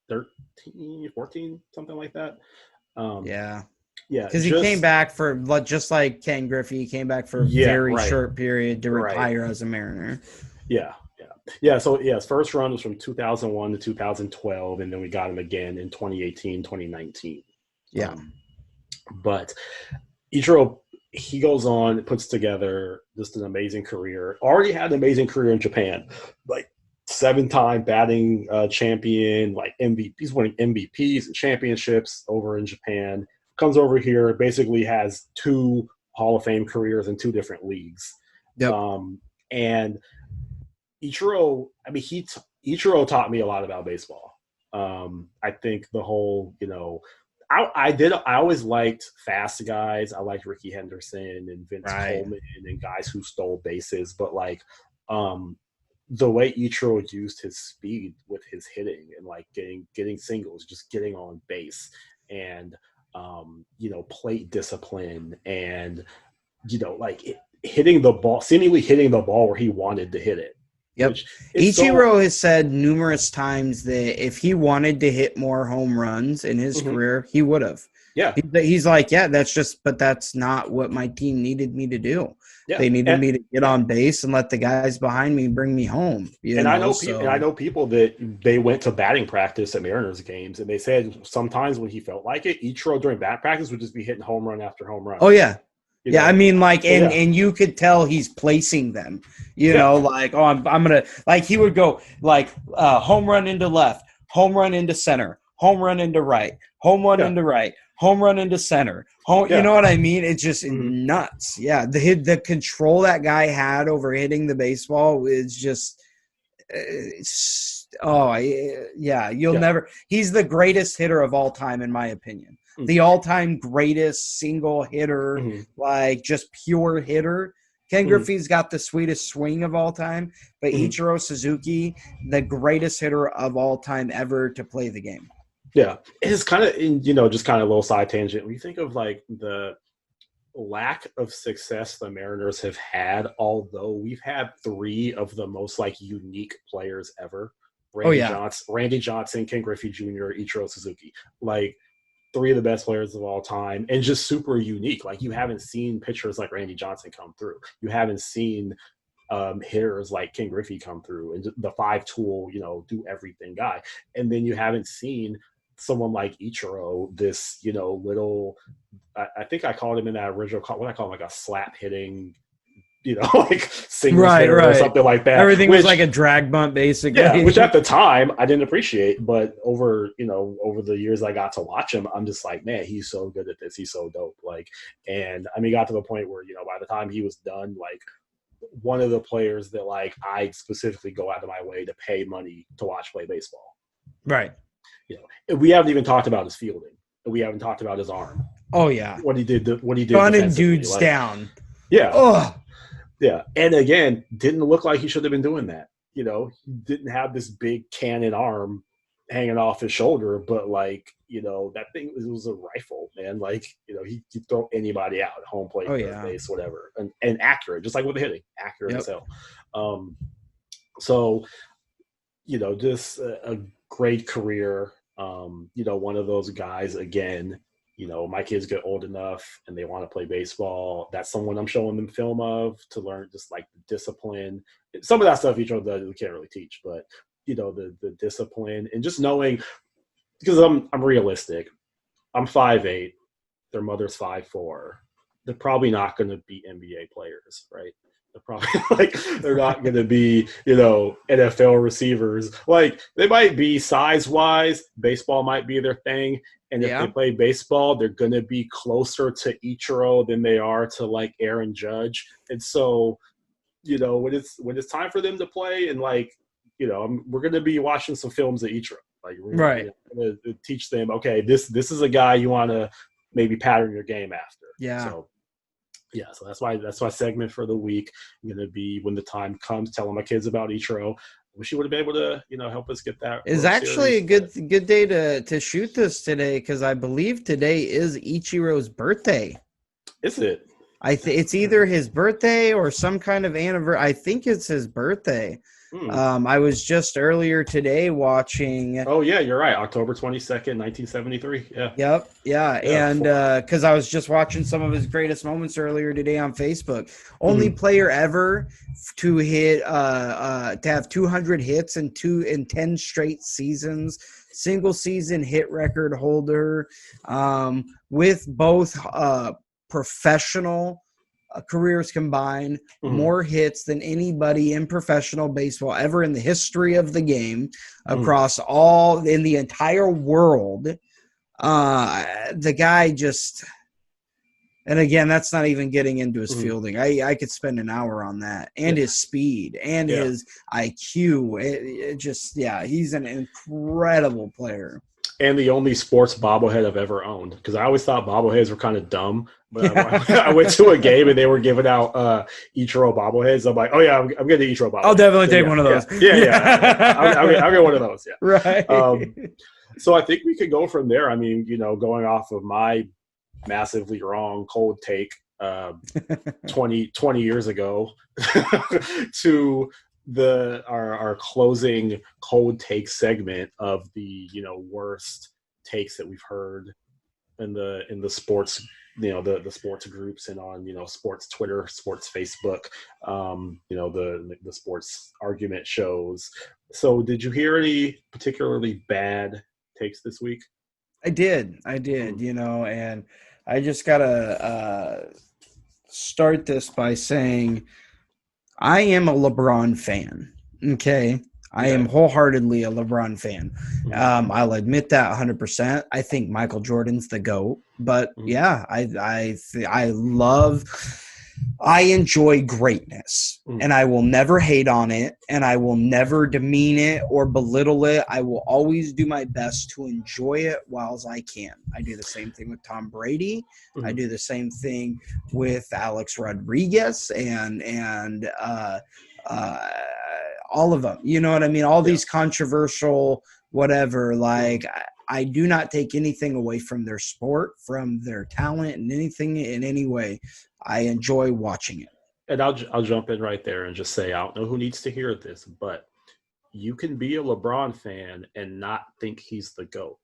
Speaker 1: 13, 14, something like that.
Speaker 2: Yeah.
Speaker 1: Yeah,
Speaker 2: Because he came back for, just like Ken Griffey, he came back for a very short period to retire as a Mariner.
Speaker 1: Yeah. So his first run was from 2001 to 2012, and then we got him again in 2018, 2019.
Speaker 2: Yeah.
Speaker 1: But Ichiro, he goes on, puts together just an amazing career. Already had an amazing career in Japan, like 7-time batting champion, like MVP. He's winning MVPs and championships over in Japan. Comes over here, basically has 2 Hall of Fame careers in 2 different leagues.
Speaker 2: Yep.
Speaker 1: And Ichiro, I mean, Ichiro taught me a lot about baseball. I think the whole, I always liked fast guys. I liked Ricky Henderson and Vince Coleman and guys who stole bases. But like the way Ichiro used his speed with his hitting and like getting singles, just getting on base and plate discipline and hitting the ball, seemingly hitting the ball where he wanted to hit it.
Speaker 2: Yep. Ichiro has said numerous times that if he wanted to hit more home runs in his career, he would have.
Speaker 1: Yeah.
Speaker 2: He's like, but that's not what my team needed me to do. Yeah. They needed me to get on base and let the guys behind me bring me home.
Speaker 1: I know people that they went to batting practice at Mariners games, and they said sometimes when he felt like it, Ichiro during bat practice would just be hitting home run after home run.
Speaker 2: Oh, yeah. I mean, like, and you could tell he's placing them, like, oh, I'm going to, like, he would go, like, home run into left, home run into center, home run into right, home run into right, home run into center. You know what I mean? It's just nuts. Yeah, the control that guy had over hitting the baseball is just never – he's the greatest hitter of all time, in my opinion. The all-time greatest single hitter, like just pure hitter. Ken Griffey's got the sweetest swing of all time, but Ichiro Suzuki, the greatest hitter of all time ever to play the game.
Speaker 1: Yeah, it's kind of, just kind of a little side tangent. When you think of like the lack of success the Mariners have had, although we've had 3 of the most like unique players ever. Randy Johnson, Ken Griffey Jr., Ichiro Suzuki. Like, 3 of the best players of all time and just super unique. Like, you haven't seen pitchers like Randy Johnson come through. You haven't seen hitters like Ken Griffey come through and the 5-tool, do everything guy. And then you haven't seen someone like Ichiro, this, little, I think I called him in that original, what I call him, like a slap hitting, like singles hitter or something like that.
Speaker 2: Everything was like a drag bunt, basically.
Speaker 1: Yeah, which at the time I didn't appreciate, but over the years I got to watch him, I'm just like, man, he's so good at this. He's so dope. Like, and I mean, got to the point where, by the time he was done, like one of the players that like I specifically go out of my way to pay money to watch play baseball.
Speaker 2: Right.
Speaker 1: We haven't even talked about his fielding. We haven't talked about his arm.
Speaker 2: Oh yeah.
Speaker 1: What he did.
Speaker 2: Gunning dudes down.
Speaker 1: Yeah.
Speaker 2: Oh.
Speaker 1: Yeah, and again, didn't look like he should have been doing that. He didn't have this big cannon arm hanging off his shoulder, but like, that thing was a rifle, man. Like, he could throw anybody out, home plate, third base, whatever, and accurate, just like with the hitting, accurate as hell. So, just a great career. One of those guys again. My kids get old enough and they want to play baseball. That's someone I'm showing them film of to learn just like the discipline. Some of that stuff each other we can't really teach, but the discipline and just knowing, because I'm realistic. I'm 5'8", their mother's 5'4". They're probably not going to be NBA players, right? They're probably they're not going to be, NFL receivers. Like, they might be size-wise. Baseball might be their thing. And if they play baseball, they're going to be closer to Ichiro than they are to, like, Aaron Judge. And so, when it's time for them to play and, like, we're going to be watching some films of Ichiro. Like, we're going to teach them, okay, this is a guy you want to maybe pattern your game after.
Speaker 2: Yeah.
Speaker 1: So that's my segment for the week. I'm going to be, when the time comes, telling my kids about Ichiro. Wish you would have been able to, help us get that.
Speaker 2: It's actually a good day to shoot this today, because I believe today is Ichiro's birthday.
Speaker 1: Is it?
Speaker 2: It's either his birthday or some kind of anniversary. I think it's his birthday. I was just earlier today watching.
Speaker 1: Oh yeah, you're right. October 22nd, 1973. Yeah.
Speaker 2: Yep. Yeah.
Speaker 1: Yeah.
Speaker 2: And because I was just watching some of his greatest moments earlier today on Facebook. Only
Speaker 1: Mhm.
Speaker 2: player ever to hit to have 200 hits in 10 straight seasons. Single season hit record holder, with both professional careers combined,
Speaker 1: Mhm.
Speaker 2: more hits than anybody in professional baseball ever in the history of the game,
Speaker 1: Mhm.
Speaker 2: across all in the entire world. The guy just, and again, that's not even getting into his
Speaker 1: Mhm.
Speaker 2: fielding. I could spend an hour on that, and
Speaker 1: Yeah.
Speaker 2: his speed and
Speaker 1: Yeah.
Speaker 2: his IQ. It just, yeah, he's an incredible player.
Speaker 1: And the only sports bobblehead I've ever owned, because I always thought bobbleheads were kind of dumb. But I went to a game and they were giving out Ichiro bobbleheads. I'm like, oh yeah, I'm getting the Ichiro bobblehead.
Speaker 2: I'll definitely
Speaker 1: So,
Speaker 2: take
Speaker 1: yeah,
Speaker 2: one of those.
Speaker 1: Yeah. I'll get one of those. Yeah.
Speaker 2: Right.
Speaker 1: So I think we could go from there. I mean, going off of my massively wrong cold take 20 years ago to our closing cold take segment of the worst takes that we've heard in the sports, the sports groups and on sports Twitter, sports Facebook, the sports argument shows. So did you hear any particularly bad takes this week?
Speaker 2: I did, and I just gotta start this by saying I am a LeBron fan. Okay. I am wholeheartly a LeBron fan. I'll admit that 100%. I think Michael Jordan's the GOAT. But yeah, I enjoy greatness, and I will never hate on it, and I will never demean it or belittle it. I will always do my best to enjoy it while I can. I do the same thing with Tom Brady. I do the same thing with Alex Rodriguez and all of them. You know what I mean? All these controversial whatever, like I do not take anything away from their sport, from their talent, and anything in any way. I enjoy watching it.
Speaker 1: And I'll jump in right there and just say, I don't know who needs to hear this, but you can be a LeBron fan and not think he's the GOAT.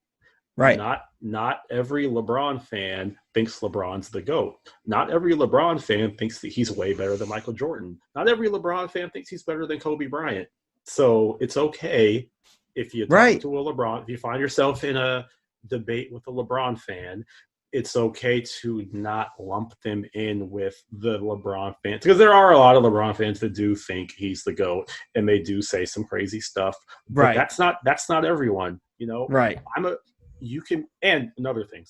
Speaker 2: Right.
Speaker 1: Not every LeBron fan thinks LeBron's the GOAT. Not every LeBron fan thinks that he's way better than Michael Jordan. Not every LeBron fan thinks he's better than Kobe Bryant. So it's okay if you talk to a LeBron, if you find yourself in a debate with a LeBron fan, it's okay to not lump them in with the LeBron fans, because there are a lot of LeBron fans that do think he's the GOAT and they do say some crazy stuff. But that's not everyone,
Speaker 2: Right.
Speaker 1: And another thing,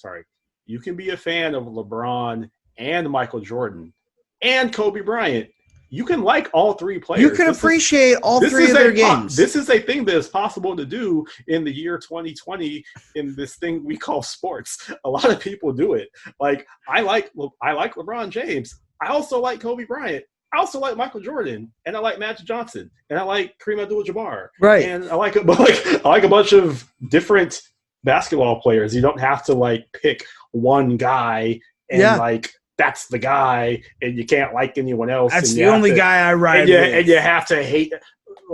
Speaker 1: you can be a fan of LeBron and Michael Jordan and Kobe Bryant. You can like all three players.
Speaker 2: You can appreciate all three of their games.
Speaker 1: This is a thing that is possible to do in the year 2020 in this thing we call sports. A lot of people do it. Like I like LeBron James. I also like Kobe Bryant. I also like Michael Jordan, and I like Magic Johnson, and I like Kareem Abdul-Jabbar.
Speaker 2: Right.
Speaker 1: And I like a bunch of different basketball players. You don't have to pick one guy and that's the guy, and you can't like anyone else.
Speaker 2: That's the only guy I ride with.
Speaker 1: And you have to hate,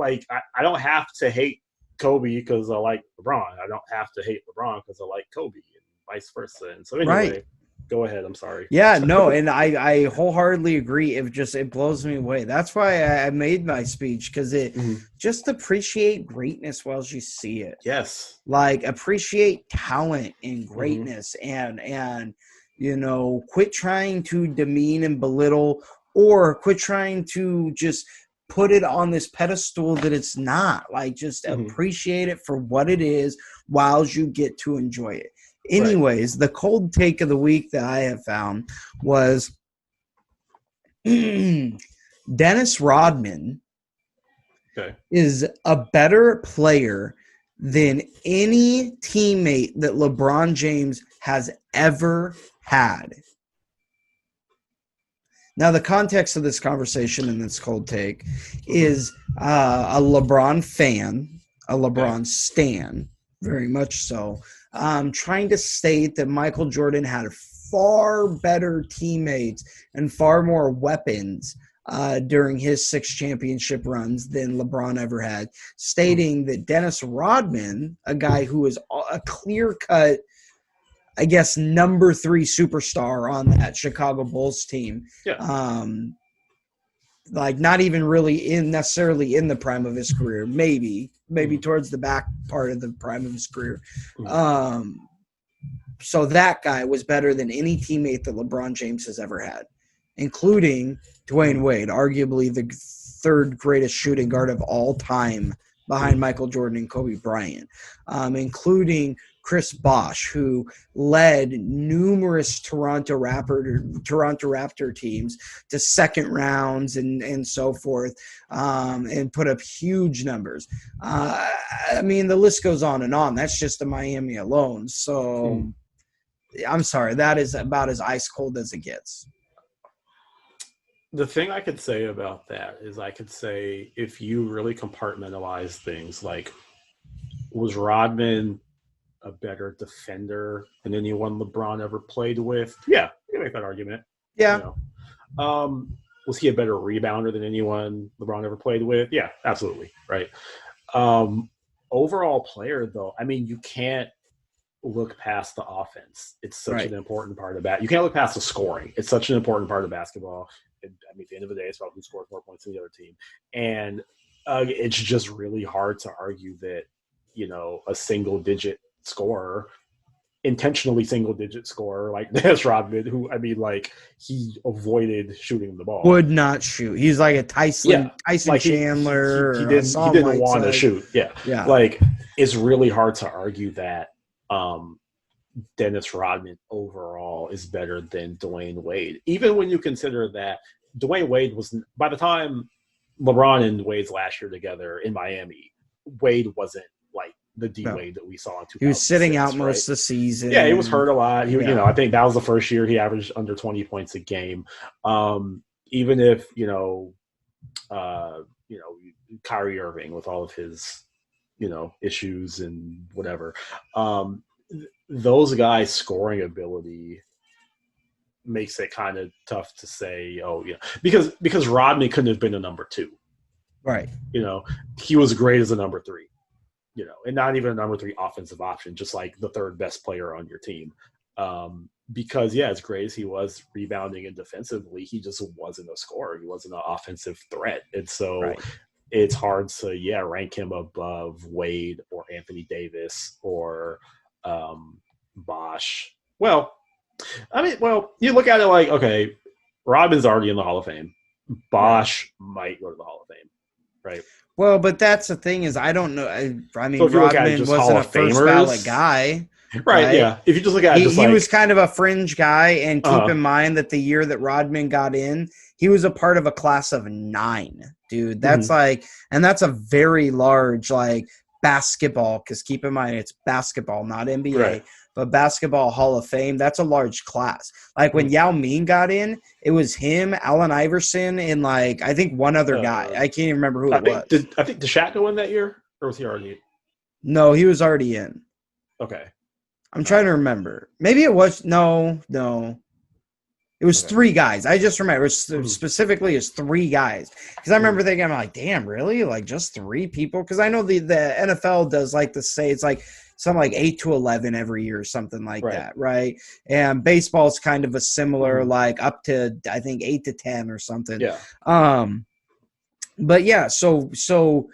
Speaker 1: I don't have to hate Kobe because I like LeBron. I don't have to hate LeBron because I like Kobe, and vice versa. And so anyway, go ahead. I'm sorry.
Speaker 2: Yeah, no, and I wholeheartedly agree. It blows me away. That's why I made my speech, because it just appreciate greatness while you see it.
Speaker 1: Yes.
Speaker 2: Appreciate talent and greatness and quit trying to demean and belittle, or quit trying to just put it on this pedestal that it's not. Just appreciate it for what it is while you get to enjoy it. Anyways, the cold take of the week that I have found was Dennis Rodman is a better player than any teammate that LeBron James has ever had. Now, the context of this conversation and this cold take is a LeBron fan, a LeBron stan, very much so, trying to state that Michael Jordan had far better teammates and far more weapons during his 6 championship runs than LeBron ever had, stating that Dennis Rodman, a guy who is a clear-cut, I guess, number 3 superstar on that Chicago Bulls team, like not even really necessarily in the prime of his career, maybe towards the back part of the prime of his career. So that guy was better than any teammate that LeBron James has ever had, including Dwayne Wade, arguably the 3rd greatest shooting guard of all time behind Michael Jordan and Kobe Bryant, including Chris Bosh, who led numerous Toronto Raptor teams to second rounds and so forth, and put up huge numbers. I mean, the list goes on and on. That's just the Miami alone. So I'm sorry, that is about as ice cold as it gets.
Speaker 1: The thing I could say about that is I could say if you really compartmentalize things, like, was Rodman a better defender than anyone LeBron ever played with? Yeah, you make that argument.
Speaker 2: Yeah.
Speaker 1: You know. Was he a better rebounder than anyone LeBron ever played with? Yeah, absolutely. Right. Overall player, though, I mean, you can't look past the offense. It's such an important part of that. You can't look past the scoring. It's such an important part of basketball. I mean, at the end of the day, it's about who scores more points than the other team. And it's just really hard to argue that, you know, a single-digit scorer, intentionally single-digit scorer like Dennis Rodman, who, I mean, like, he avoided shooting the ball.
Speaker 2: Would not shoot. He's like a Tyson like Chandler.
Speaker 1: He didn't want to shoot. Yeah. Like, it's really hard to argue that Dennis Rodman overall is better than Dwayne Wade, even when you consider that Dwayne Wade was, by the time LeBron and Wade's last year together in Miami, Wade wasn't like the D-Wade that we saw in 2006.
Speaker 2: He was sitting out most of the season.
Speaker 1: Yeah, he was hurt a lot. You know, I think that was the first year he averaged under 20 points a game. Even if, Kyrie Irving with all of his, issues and whatever, those guys' scoring ability makes it kind of tough to say, because Rodney couldn't have been a number 2.
Speaker 2: Right.
Speaker 1: He was great as a number 3, and not even a number 3 offensive option, just like the 3rd best player on your team. Because, as great as he was rebounding and defensively, he just wasn't a scorer. He wasn't an offensive threat. And so it's hard to, rank him above Wade or Anthony Davis or Bosh. Well, you look at it like, okay, Rodman's already in the Hall of Fame. Bosh might go to the Hall of Fame, right?
Speaker 2: Well, but that's the thing is, I don't know. I mean,
Speaker 1: so
Speaker 2: Rodman wasn't a first ballot guy.
Speaker 1: Right, yeah. If you just look at it,
Speaker 2: he was kind of a fringe guy, and keep in mind that the year that Rodman got in, he was a part of a class of 9, dude. That's and that's a very large, basketball, because keep in mind, it's basketball, not NBA, but basketball Hall of Fame. That's a large class. Like when Yao Ming got in, it was him, Allen Iverson, and I think one other guy. I can't even remember who it was.
Speaker 1: I think did Shaq go in that year, or was he already in?
Speaker 2: No, he was already in.
Speaker 1: Okay.
Speaker 2: I'm trying to remember. Maybe it was no. It was 3 guys. I just remember specifically as 3 guys, because I remember thinking, I'm like, damn, really? Like just 3 people? Because I know the NFL does like to say it's like something like 8 to 11 every year or something like that, right? And baseball is kind of a similar, like up to I think 8 to 10 or something.
Speaker 1: Yeah.
Speaker 2: But yeah, so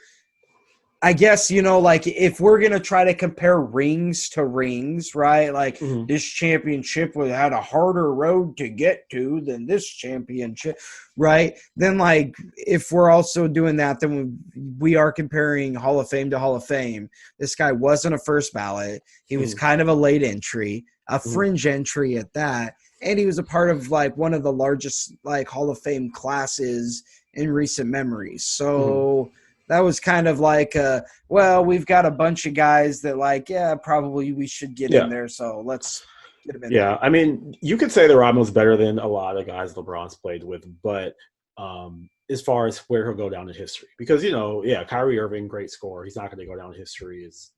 Speaker 2: I guess, if we're going to try to compare rings to rings, right? Like this championship had a harder road to get to than this championship, right? Then if we're also doing that, then we are comparing Hall of Fame to Hall of Fame. This guy wasn't a first ballot. He was kind of a late entry, a fringe entry at that. And he was a part of one of the largest Hall of Fame classes in recent memory. So that was kind of we've got a bunch of guys that probably we should get in there. So let's get them in there.
Speaker 1: I mean, you could say that Rodman was better than a lot of guys LeBron's played with, but as far as where he'll go down in history, because, Kyrie Irving, great scorer. He's not going to go down in history as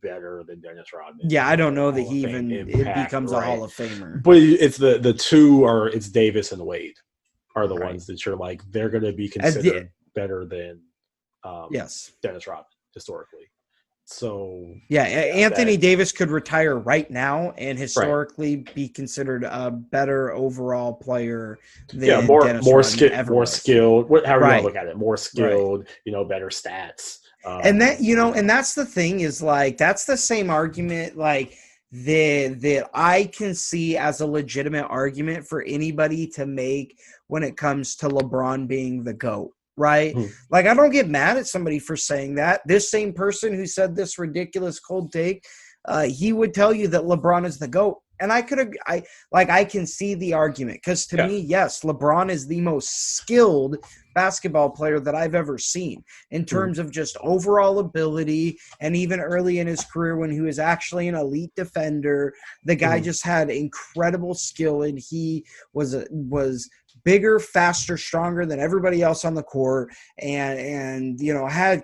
Speaker 1: better than Dennis Rodman.
Speaker 2: Yeah, I don't know that he even becomes a Hall of Famer.
Speaker 1: But it's the 2 it's Davis and Wade. are the ones that you're like, they're going to be considered better than Dennis Rodman historically. So
Speaker 2: Anthony Davis could retire right now and historically be considered a better overall player than
Speaker 1: more skilled. However you want to look at it, more skilled, better stats.
Speaker 2: And that and that's the thing is like that's the same argument like that I can see as a legitimate argument for anybody to make when it comes to LeBron being the GOAT. Right? Like, I don't get mad at somebody for saying that. This same person who said this ridiculous cold take, he would tell you that LeBron is the GOAT. And I can see the argument because to me, yes, LeBron is the most skilled basketball player that I've ever seen in terms of just overall ability. And even early in his career when he was actually an elite defender, the guy just had incredible skill and he was bigger, faster, stronger than everybody else on the court, and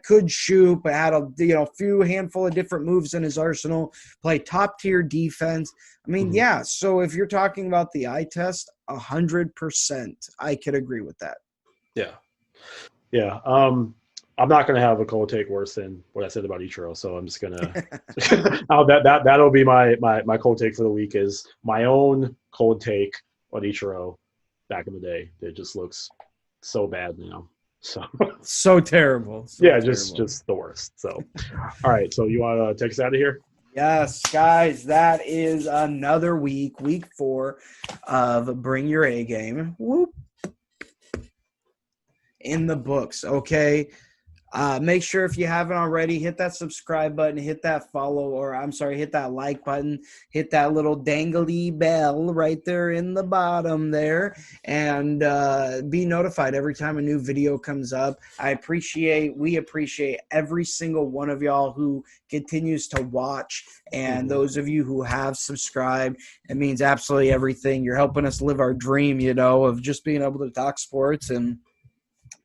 Speaker 2: could shoot, but had a few handful of different moves in his arsenal. Play top tier defense. I mean, So if you're talking about the eye test, 100%, I could agree with that.
Speaker 1: Yeah. I'm not going to have a cold take worse than what I said about Ichiro, so I'm just going to that'll be my cold take for the week is my own cold take on Ichiro. Back in the day, it just looks so bad now.
Speaker 2: So terrible.
Speaker 1: Just the worst. So, all right. So you want to take us out of here?
Speaker 2: Yes, guys. That is another week 4 of Bring Your A Game. Whoop. In the books. Okay. Make sure if you haven't already, hit that subscribe button, hit that hit that like button, hit that little dangly bell right there in the bottom there, and be notified every time a new video comes up. We appreciate every single one of y'all who continues to watch, and those of you who have subscribed. It means absolutely everything. You're helping us live our dream, of just being able to talk sports and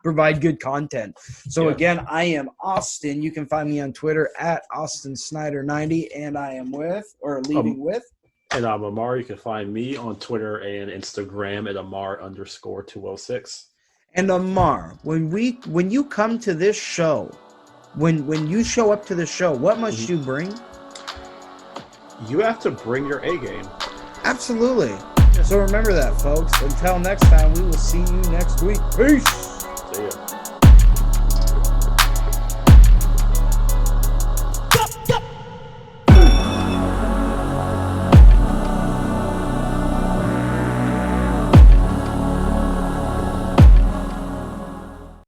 Speaker 2: provide good content. So again, I am Austin. You can find me on Twitter at AustinSnyder90, and I am leading with.
Speaker 1: And I'm Amar. You can find me on Twitter and Instagram at Amar_206.
Speaker 2: And Amar, when you come to this show, when you show up to the show, what must you bring?
Speaker 1: You have to bring your A game.
Speaker 2: Absolutely. So remember that, folks. Until next time, we will see you next week. Peace.
Speaker 1: See ya.